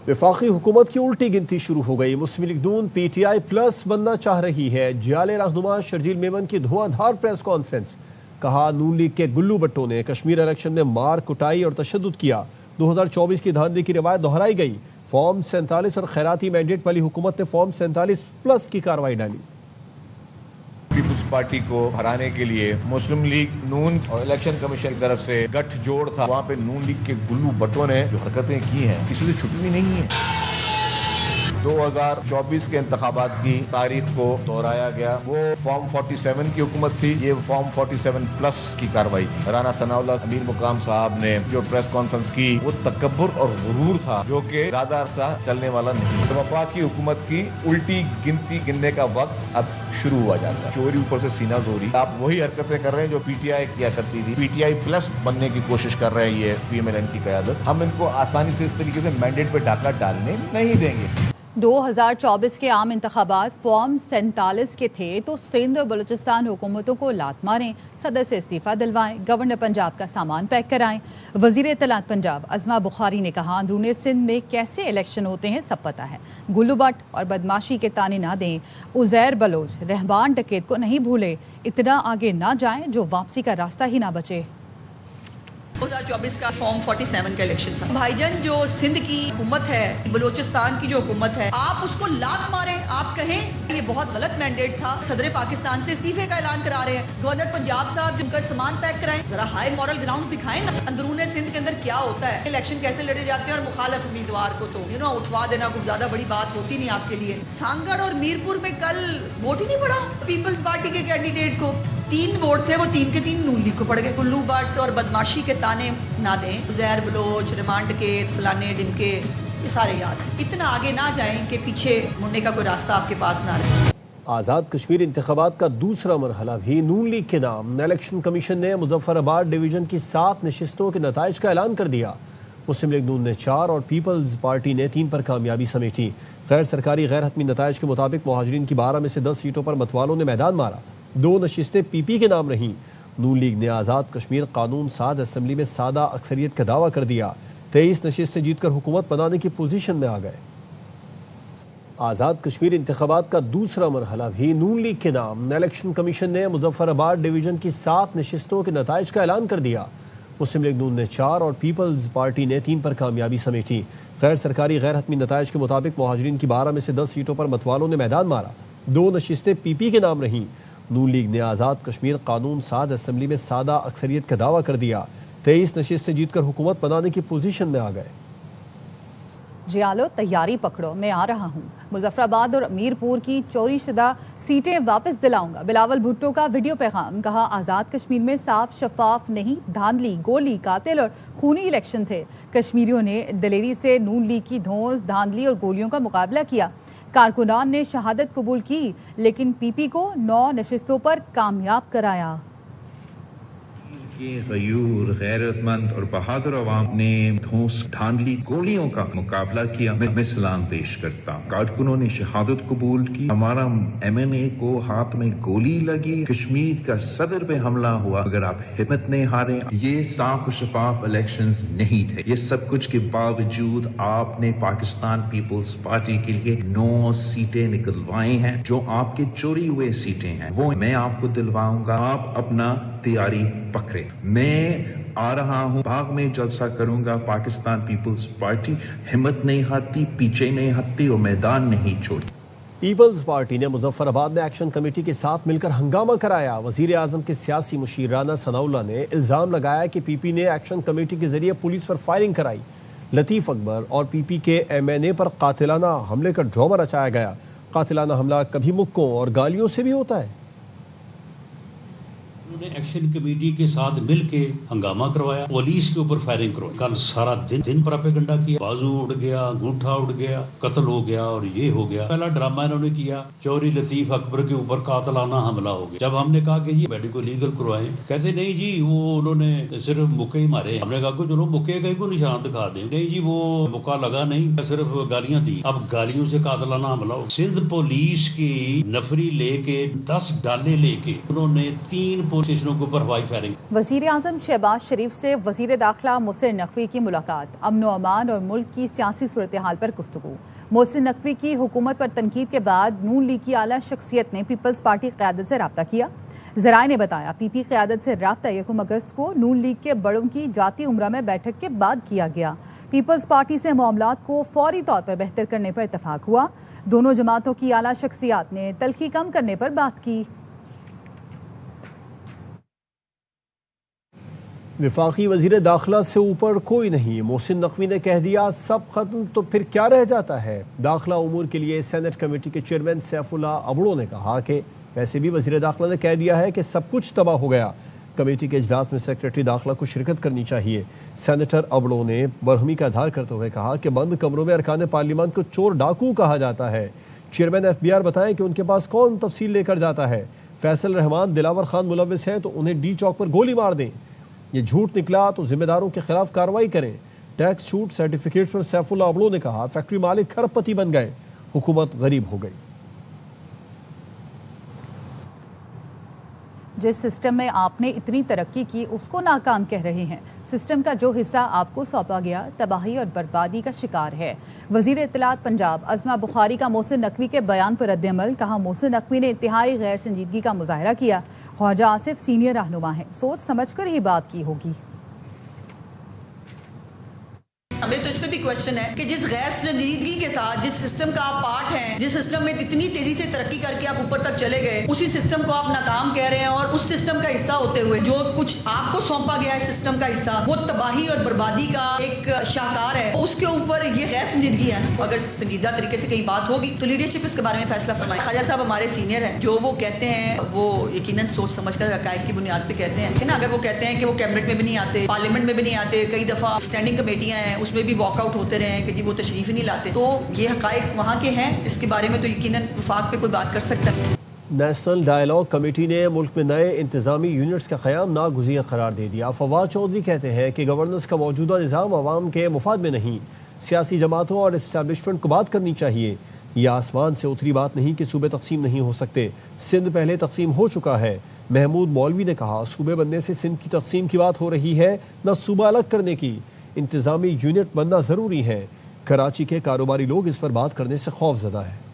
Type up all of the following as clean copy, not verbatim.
وفاقی حکومت کی الٹی گنتی شروع ہو گئی۔ Muslim League Noon P T I plus بننا چاہ رہی ہے۔ جیالے رہنما شرجیل میمن کی دھواں دھار پریس کانفرنس۔ کہا نون لیگ کے گلو بٹوں نے کشمیر الیکشن میں مار کٹائی اور تشدد کیا۔ 2024 کی دھاندلی کی روایت دہرائی گئی۔ فارم 47 اور خیراتی مینڈیٹ والی حکومت نے فارم 47 پلس کی کارروائی ڈالی۔ پیپلز پارٹی کو ہرانے کے لیے مسلم لیگ نون اور الیکشن کمیشن کی طرف سے گٹھ جوڑ تھا، وہاں پہ نون لیگ کے گلو بٹوں نے جو حرکتیں کی ہیں کسی سے چھپی بھی نہیں ہیں۔ 2024 کے انتخابات کی تاریخ کو دہرایا گیا، وہ فارم 47 کی حکومت تھی، یہ فارم 47 پلس کی کارروائی تھی۔ رانا ثناء اللہ امیر مقام صاحب نے جو پریس کانفرنس کی وہ تکبر اور غرور تھا جو کہ زیادہ عرصہ چلنے والا نہیں۔ وفاقی حکومت کی الٹی گنتی گننے کا وقت اب شروع ہوا جاتا ہے۔ چوری اوپر سے سینہ زوری، آپ وہی حرکتیں کر رہے ہیں جو پی ٹی آئی کیا کرتی تھی۔ پی ٹی آئی پلس بننے کی کوشش کر رہے ہیں یہ پی ایم ایل این کی قیادت۔ ہم ان کو آسانی سے اس طریقے سے مینڈیٹ پہ ڈاکہ ڈالنے نہیں دیں گے۔ 2024 کے عام انتخابات فارم 47 کے تھے تو سندھ اور بلوچستان حکومتوں کو لات ماریں، صدر سے استعفیٰ دلوائیں، گورنر پنجاب کا سامان پیک کرائیں۔ وزیر اطلاعات پنجاب عظمہ بخاری نے کہا اندرون سندھ میں کیسے الیکشن ہوتے ہیں سب پتہ ہے، گلو بٹ اور بدماشی کے تانے نہ دیں۔ عزیر بلوچ رہبان ڈکیت کو نہیں بھولے، اتنا آگے نہ جائیں جو واپسی کا راستہ ہی نہ بچے۔ 2024 کا فارم 47 کا الیکشن تھا۔ بھائی جان جو سندھ کی حکومت ہے، بلوچستان کی جو حکومت ہے، آپ اس کو لات ماریں، آپ کہیں یہ بہت غلط مینڈیٹ تھا، صدر پاکستان سے استعفے کا اعلان کرا رہے ہیں۔ گورنر پنجاب صاحب جن کا سامان پیک کرائیں، ذرا ہائی مورل گراؤنڈز دکھائیں نا، اندرون سندھ کے اندر کیا ہوتا ہے، الیکشن کیسے لڑے جاتے ہیں، اور مخالف امیدوار کو تو اٹھوا دینا کوئی زیادہ بڑی بات ہوتی نہیں آپ کے لیے۔ سانگڑ اور میرپور میں کل ووٹ ہی نہیں پڑا پیپلز پارٹی کے کینڈیڈیٹ کو، 3 ووٹ تھے، وہ 3 کے 3 نون لیگ کو پڑ گئے۔ گلو بٹ اور بدماشی کے تانے نہ دیں، عزیر بلوچ، ریمانڈ کیس، فلانے ڈمکے، یہ سارے یاد ہیں۔ اتنا آگے نہ جائیں کہ پیچھے مڑنے کا کوئی راستہ آپ کے پاس نہ رہے۔ آزاد کشمیر انتخابات کا دوسرا مرحلہ بھی نون لیگ کے نام۔ الیکشن کمیشن نے مظفر آباد ڈویژن کی 7 نشستوں کے نتائج کا اعلان کر دیا۔ مسلم لیگ نون نے 4 اور پیپلز پارٹی نے 3 پر کامیابی سمیٹی۔ غیر سرکاری غیر حتمی نتائج کے مطابق مہاجرین کی 12 میں سے 10 سیٹوں پر متوالوں نے میدان مارا، 2 نشستیں پی پی کے نام رہیں۔ نون لیگ نے آزاد کشمیر قانون ساز اسمبلی میں سادہ اکثریت کا دعویٰ کر دیا، 23 نشستیں جیت کر حکومت بنانے کی پوزیشن میں آ گئے۔ آزاد کشمیر انتخابات کا دوسرا مرحلہ بھی نون لیگ کے نام۔ الیکشن کمیشن نے مظفر آباد ڈویژن کی 7 نشستوں کے نتائج کا اعلان کر دیا۔ مسلم لیگ نون نے 4 اور پیپلز پارٹی نے 3 پر کامیابی سمیٹی۔ غیر سرکاری غیر حتمی نتائج کے مطابق مہاجرین کی 12 میں سے 10 سیٹوں پر متوالوں نے میدان مارا، 2 نشستیں پی پی کے نام رہیں۔ نون لیگ نے آزاد کشمیر قانون ساز اسمبلی میں سادہ اکثریت کا دعویٰ کر دیا، 23 نشستیں جیت کر حکومت بنانے کی پوزیشن میں آ گئے۔ جیالو تیاری پکڑو، میں آ رہا ہوں، مظفر آباد اور میرپور کی چوری شدہ سیٹیں واپس دلاؤں گا۔ بلاول بھٹو کا ویڈیو پیغام، کہا آزاد کشمیر میں صاف شفاف نہیں، دھاندلی، گولی، قاتل اور خونی الیکشن تھے۔ کشمیریوں نے دلیری سے نون لیگ کی دھونس، دھاندلی اور گولیوں کا مقابلہ کیا۔ کارکنان نے شہادت قبول کی لیکن پی پی کو 9 نشستوں پر کامیاب کرایا۔ غیور، غیرت مند اور بہادر عوام نے دھونس، دھاندلی، گولیوں کا مقابلہ کیا۔ میں سلام پیش کرتا ہوں۔ کارکنوں نے شہادت قبول کی، ہمارا ایم این اے کو ہاتھ میں گولی لگی، کشمیر کا صدر پہ حملہ ہوا، اگر آپ ہمت نہیں ہارے۔ یہ صاف و شفاف الیکشنز نہیں تھے۔ یہ سب کچھ کے باوجود آپ نے پاکستان پیپلز پارٹی کے لیے 9 سیٹیں نکلوائی ہیں، جو آپ کے چوری ہوئے سیٹیں ہیں وہ میں آپ کو دلواؤں گا۔ آپ اپنا تیاری پکڑے، میں آ رہا ہوں، باغ میں جلسہ کروں گا۔ پاکستان پیپلز پارٹی ہمت نہیں ہارتی، پیچھے نہیں ہٹتی اور میدان نہیں چھوڑتی۔ پیپلز پارٹی نے مظفر آباد میں ایکشن کمیٹی کے ساتھ مل کر ہنگامہ کرایا۔ وزیر اعظم کے سیاسی مشیر رانا ثناء اللہ نے الزام لگایا کہ پی پی نے ایکشن کمیٹی کے ذریعے پولیس پر فائرنگ کرائی۔ لطیف اکبر اور پی پی کے ایم این اے پر قاتلانہ حملے کا ڈرامہ رچایا گیا۔ قاتلانہ حملہ کبھی مکوں اور گالیوں سے بھی ہوتا ہے۔ انہوں نے ایکشن کمیٹی کے ساتھ مل کے ہنگامہ کروایا، پولیس کے اوپر فائرنگ کروائی۔ کل سارا دن پراپیگنڈا کیا، بازو اڑ گیا، انگوٹھا اڑ گیا، قتل ہو گیا اور یہ ہو گیا۔ پہلا ڈرامہ انہوں نے کیا، چوری لطیف اکبر کے اوپر قاتلانہ حملہ ہو گیا۔ جب ہم نے کہا کہ جی میڈیکل لیگل کروائیں، کہتے نہیں جی وہ انہوں نے صرف مکے ہی مارے۔ ہم نے کہا کہ چلو مکے کا کو نشان دکھا دیں، نہیں جی وہ مکہ لگا نہیں، صرف گالیاں دی۔ اب گالیوں سے قاتلانہ حملہ ہو۔ سندھ پولیس کی نفری لے کے 10 ڈالے لے کے انہوں نے 3 स्टेशनों के ऊपर हवाई फायरिंग। वजीर आजम शहबाज शरीफ से वजीर दाखिला मोहसिन नकवी की मुलाकात, अमन व अमान और मुल्क की सियासी सूरत हाल पर गुफ्तगू। मोहसिन नकवी की हुकूमत पर तनकीद के बाद नून लीग की आला शख्सियत ने पीपल्स पार्टी क़यादत से रब्ता किया। ज़राए ने बताया पीपी क़यादत से रब्ता 1 अगस्त को नून लीग के बड़ों की जाती उम्रा में बैठक के बाद किया गया। पीपल्स पार्टी से मामलात को फौरी तौर पर बेहतर करने पर इत्तफाक हुआ। दोनों जमातों की आला शख्सियात ने तलखी कम करने पर बात की। वफाकी वजीर दाखिला से ऊपर कोई नहीं, मोहसिन नकवी ने कह दिया सब खत्म तो फिर क्या रह जाता है। दाखिला उमूर के लिए सेनेट कमेटी के चेयरमैन सैफुल्लाह अबड़ो ने कहा कि वैसे भी वजीर दाखिला ने कह दिया है कि सब कुछ तबाह हो गया। कमेटी के इजलास में सेक्रेटरी दाखिला को शिरकत करनी चाहिए। सेनेटर अबड़ो ने बरहमी का इजहार करते हुए कहा कि बंद कमरों में अरकान पार्लियामान को चोर डाकू कहा जाता है। चेयरमैन FBI बताएं कि उनके पास कौन तफसील लेकर जाता है। फैसल रहमान दिलावर खान मुलविस हैं तो उन्हें डी चौक पर गोली मार दें। ये झूठ निकला तो जिम्मेदारों के खिलाफ कार्रवाई करें। टैक्स छूट सर्टिफिकेट पर सैफुल्लाह अबड़ो ने कहा फैक्ट्री मालिक खरबपति बन गए, हुकूमत गरीब हो गई। जिस सिस्टम में आपने इतनी तरक्की की उसको नाकाम कह रहे हैं। सिस्टम का जो हिस्सा आपको सौंपा गया तबाही और बर्बादी का शिकार है। वजीर इत्तलात पंजाब अज़मा बुखारी का मोहसिन नकवी के बयान पर रद्द-ए-अमल, कहा मोहसिन नकवी ने इंतहाई गैर संजीदगी का मुजाहरा किया। ख्वाजा आसिफ सीनियर रहनुमा है, सोच समझ कर ही बात की होगी। हमें तो इसमें भी क्वेश्चन है कि जिस गैर संजीदगी के साथ जिस सिस्टम का आप पार्ट हैं, जिस सिस्टम में इतनी तेजी से तरक्की करके आप ऊपर तक चले गए, उसी सिस्टम को आप नाकाम कह रहे हैं। और उस सिस्टम का हिस्सा होते हुए जो कुछ आपको सौंपा गया है सिस्टम का हिस्सा, वो तबाही और बर्बादी का एक शाहकार है। उसके ऊपर ये गैर संजीदगी है। अगर संजीदा तरीके से कहीं बात होगी तो लीडरशिप इसके बारे में फैसला फरमाए। ख्वाजा साहब हमारे सीनियर हैं, जो वो कहते हैं वो यकीनन सोच समझ कर हक़ाइक़ की बुनियाद पे कहते हैं ना। अगर वो कहते हैं कि वो कैबिनेट में भी नहीं आते, पार्लियामेंट में भी नहीं आते, कई दफ़ा स्टैंडिंग कमेटियाँ हैं उसमें भी वॉकआउट होते रहे हैं कि जी वो तशरीफ ही नहीं लाते, तो ये हक़ाइक़ वहाँ के हैं। इसके बारे में तो यकीनन वफाक पे कोई बात कर सकता है। नेशनल डायलॉग कमेटी ने मुल्क में नए इंतजामी यूनिट्स का क़याम नागुज़ीर करार दे दिया। फवाद चौधरी कहते हैं कि गवर्नेंस का मौजूदा निज़ाम अवाम के मुफाद में नहीं, सियासी जमातों और इस्टेब्लिशमेंट को बात करनी चाहिए। यह आसमान से उतरी बात नहीं कि सूबे तकसीम नहीं हो सकते। सिंध पहले तकसीम हो चुका है। महमूद मौलवी ने कहा सूबे बनने से सिंध की तकसीम की बात हो रही है, न सूबा अलग करने की। इंतजामी यूनिट बनना ज़रूरी है। कराची के कारोबारी लोग इस पर बात करने से खौफजदा है।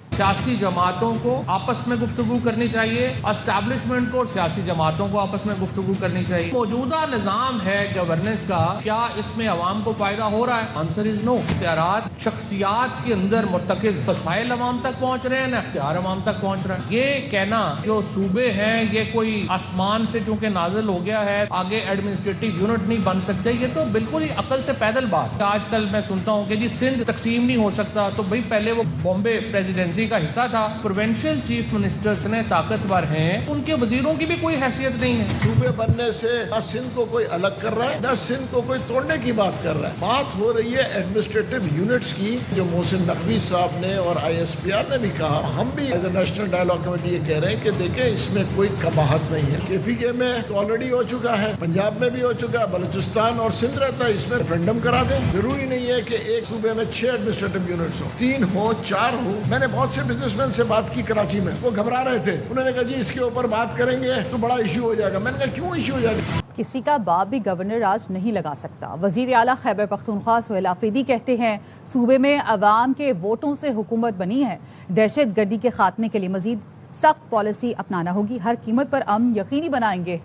सियासी जमातों को आपस में गुफ्तगू करनी चाहिए, एस्टैब्लिशमेंट को और सियासी जमातों को आपस में गुफ्तगू करनी चाहिए। मौजूदा निज़ाम है गवर्नेंस का, क्या इसमें अवाम को फायदा हो रहा है? Answer is no. इख्तियारात शख्सियात के अंदर मुर्तकिज वसाइल अवाम तक पहुँच रहे हैं, न इख्तियार अवाम तक पहुँच रहा है। ये कहना जो सूबे हैं ये कोई आसमान से चूंकि नाजिल हो गया है आगे एडमिनिस्ट्रेटिव यूनिट नहीं बन सकते, ये तो बिल्कुल ही अकल से पैदल बात। आजकल मैं सुनता हूँ कि जी सिंध तकसीम नहीं हो सकता, तो भाई पहले वो बॉम्बे प्रेसिडेंसी का हिस्सा था। प्रोविंशियल चीफ मिनिस्टर्स ने ताकतवर हैं, उनके वजीरों की भी कोई हैसियत नहीं है। सूबे बनने से न सिंध को कोई अलग कर रहा है, न सिंध को कोई तोड़ने की बात कर रहा है। बात हो रही है एडमिनिस्ट्रेटिव यूनिट्स की, जो मोहसिन नकवी साहब ने और ISPR ने भी कहा। हम भी as a national dialogue committee ये कह रहे हैं कि देखें इसमें कोई कबाहत नहीं है। KPK में तो ऑलरेडी हो चुका है, पंजाब में भी हो चुका है, बलूचिस्तान और सिंध रहता है, इसमें रेफरेंडम करा दें। जरूरी नहीं है कि एक सूबे में 6 एडमिनिस्ट्रेटिव यूनिट्स हो, 3 हो, 4 हो। मैंने बहुत से बिजनेसमैन से बात की कराची में, वो घबरा रहे थे। उन्होंने कहा जी इसके ऊपर बात करेंगे तो बड़ा इशू हो जाएगा। मैंने कहा क्यों इशू हो जाएगा? किसी का बाप भी गवर्नर राज नहीं लगा सकता। वजीर आला खैबर पख्तूनख्वा सुहेल आफरीदी कहते हैं सूबे में अवाम के वोटों से हुकूमत बनी है। दहशत गर्दी के खात्मे के लिए मजीद सख्त पॉलिसी अपनाना होगी, हर कीमत पर अमन यकीनी बनाएंगे।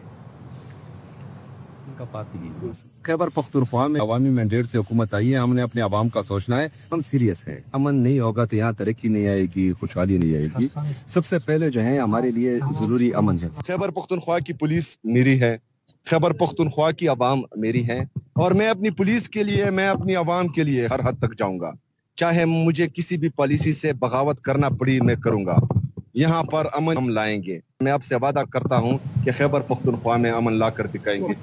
खैबर पख्तूनख्वा में अवामी मैंडेट से हुकूमत आई है, हमने अपने अवाम का सोचना है, हम सीरियस हैं। अमन नहीं होगा तो यहाँ तरक्की नहीं आएगी, खुशहाली नहीं आएगी। सबसे पहले जो है हमारे लिए जरूरी अमन है। खैबर पख्तूनख्वा की पुलिस मेरी है, खैबर पख्तूनख्वा की अवाम मेरी है, और मैं अपनी पुलिस के लिए, मैं अपनी अवाम के लिए हर हद तक जाऊंगा। चाहे मुझे किसी भी पॉलिसी से बगावत करना पड़ी मैं करूंगा। यहाँ पर अमन हम लाएंगे। मैं आपसे वादा करता हूँ कि खैबर पख्तूनख्वा में अमन ला कर दिखाएंगे।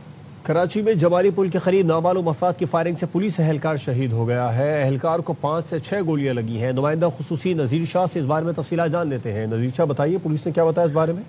कराची में जमाली पुल के करीब नामालूम अफराद की फायरिंग से पुलिस एहलकार शहीद हो गया है। एहलकार को 5 से 6 गोलियां लगी हैं। नुमाइंदा खुसूसी नज़ीर शाह से इस बारे में तफसीलात जान लेते हैं। नज़ीर शाह बताइए पुलिस ने क्या बताया इस बारे में?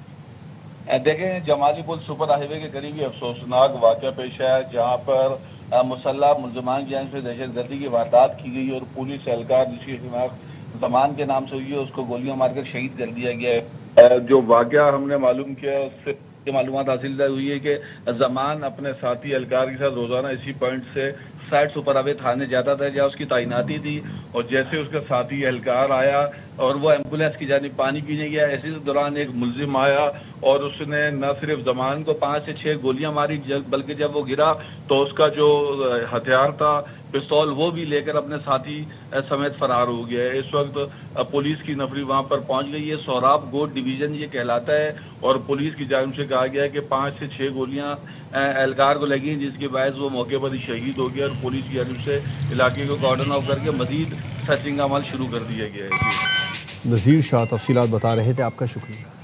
देखें, जमाली पुल सुपर हाईवे के करीब ही अफसोसनाक वाक़या पेश है, जहाँ पर मुसल्लह मुलजमान की जानिब से दहशत गर्दी की वारदात की गई और पुलिस एहलकार जिसकी शिनाख्त जमान के नाम से हुई है उसको गोलियां मारकर शहीद कर दिया गया है। जो वाक़या हमने मालूम किया उससे یہ معلومات حاصل ہوئی ہے کہ زمان اپنے ساتھی اہلکار کے ساتھ روزانہ اسی پوائنٹ سے سائٹ سپر آوے تھانے جاتا تھا جہاں اس کی تعیناتی تھی، اور جیسے اس کا ساتھی اہلکار آیا اور وہ ایمبولینس کی جانب پانی پینے گیا، اسی دوران ایک ملزم آیا اور اس نے نہ صرف زمان کو 5 سے 6 گولیاں ماری، بلکہ جب وہ گرا تو اس کا جو ہتھیار تھا پستول وہ بھی لے کر اپنے ساتھی سمیت فرار ہو گیا ہے۔ اس وقت پولیس کی نفری وہاں پر پہنچ گئی ہے۔ سوراب گوٹ ڈویژن یہ کہلاتا ہے، اور پولیس کی جانب سے کہا گیا ہے کہ 5 سے 6 گولیاں اہلکار کو لگی، جس کے باعث وہ موقع پر ہی شہید ہو گیا، اور پولیس کی جانب سے علاقے کو کارڈن آف کر کے مزید سرچنگ کا عمل شروع کر دیا گیا ہے۔ نذیر شاہ تفصیلات بتا رہے تھے، آپ کا شکریہ۔